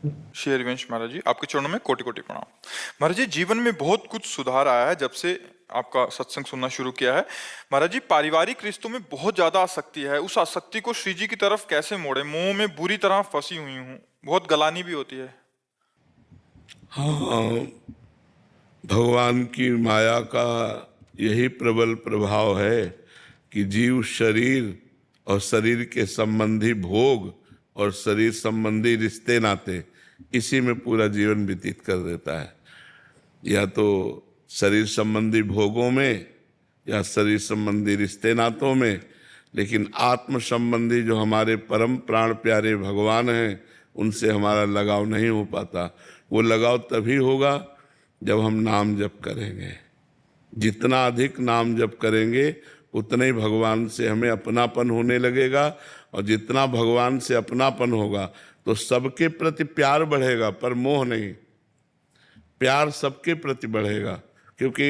श्री हरिवंश महाराज जी, आपके चरणों में कोटि कोटि प्रणाम। महाराज जी, जीवन में बहुत कुछ सुधार आया है जब से आपका सत्संग सुनना शुरू किया है। महाराज जी, पारिवारिक रिश्तों में बहुत ज्यादा आसक्ति है। उस आसक्ति को श्री जी की तरफ कैसे मोड़े? मोह में बुरी तरह फंसी हुई हूँ, बहुत गलानी भी होती है। हाँ, भगवान की माया का यही प्रबल प्रभाव है कि जीव शरीर और शरीर के संबंधी भोग और शरीर संबंधी रिश्ते नाते इसी में पूरा जीवन व्यतीत कर देता है। या तो शरीर संबंधी भोगों में या शरीर संबंधी रिश्ते नातों में, लेकिन आत्म संबंधी जो हमारे परम प्राण प्यारे भगवान हैं उनसे हमारा लगाव नहीं हो पाता। वो लगाव तभी होगा जब हम नाम जप करेंगे। जितना अधिक नाम जप करेंगे उतना ही भगवान से हमें अपनापन होने लगेगा, और जितना भगवान से अपनापन होगा तो सबके प्रति प्यार बढ़ेगा, पर मोह नहीं। प्यार सबके प्रति बढ़ेगा क्योंकि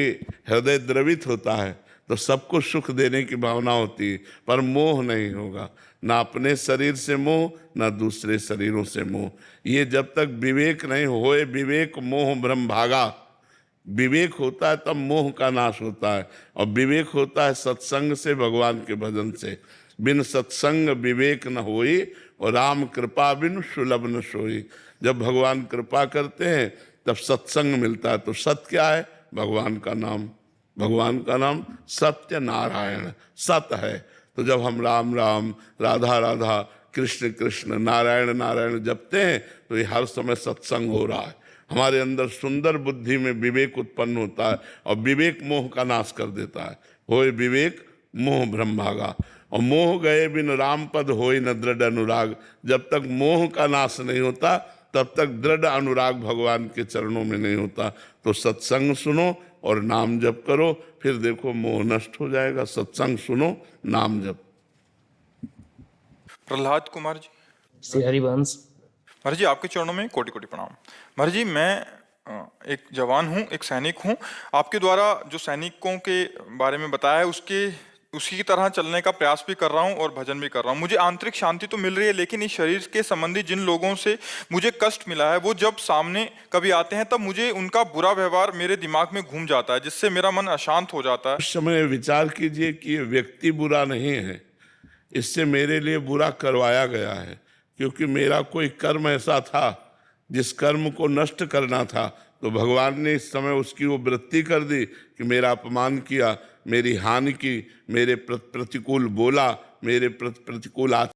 हृदय द्रवित होता है तो सबको सुख देने की भावना होती है, पर मोह नहीं होगा। ना अपने शरीर से मोह, ना दूसरे शरीरों से मोह। ये जब तक विवेक नहीं होए, विवेक मोह भ्रम भागा। विवेक होता है तब मोह का नाश होता है, और विवेक होता है सत्संग से, भगवान के भजन से। बिन सत्संग विवेक न होई, और राम कृपा बिन सुलभ न सोई। जब भगवान कृपा करते हैं तब सत्संग मिलता है। तो सत्य क्या है? भगवान का नाम। भगवान का नाम सत्य नारायण सत है। तो जब हम राम राम, राधा राधा, कृष्ण कृष्ण, नारायण नारायण जपते हैं तो ये हर समय सत्संग हो रहा है। हमारे अंदर सुंदर बुद्धि में विवेक उत्पन्न होता है, और विवेक मोह का नाश कर देता है। होए विवेक मोह भ्रम भागा, और मोह गए बिन राम पद होए न दृढ़ अनुराग। जब तक मोह का नाश नहीं होता तब तक दृढ़ अनुराग भगवान के चरणों में नहीं होता। तो सत्संग सुनो और नाम जप करो, फिर देखो मोह नष्ट हो जाएगा। सत्संग सुनो, नाम जप। प्रहलाद कुमार जी। श्री हरिवंश। महाराज जी, आपके चरणों में कोटि कोटि प्रणाम। महाराज जी, मैं एक जवान हूँ, एक सैनिक हूँ। आपके द्वारा जो सैनिकों के बारे में बताया है उसी की तरह चलने का प्रयास भी कर रहा हूँ और भजन भी कर रहा हूँ। मुझे आंतरिक शांति तो मिल रही है, लेकिन इस शरीर के संबंधी जिन लोगों से मुझे कष्ट मिला है, वो जब सामने कभी आते हैं तब मुझे उनका बुरा व्यवहार मेरे दिमाग में घूम जाता है, जिससे मेरा मन अशांत हो जाता है। उस समय विचार कीजिए कि ये व्यक्ति बुरा नहीं है, इससे मेरे लिए बुरा करवाया गया है। क्योंकि मेरा कोई कर्म ऐसा था जिस कर्म को नष्ट करना था, तो भगवान ने इस समय उसकी वो वृत्ति कर दी कि मेरा अपमान किया, मेरी हानि की, मेरे प्रतिकूल बोला, मेरे प्रतिकूल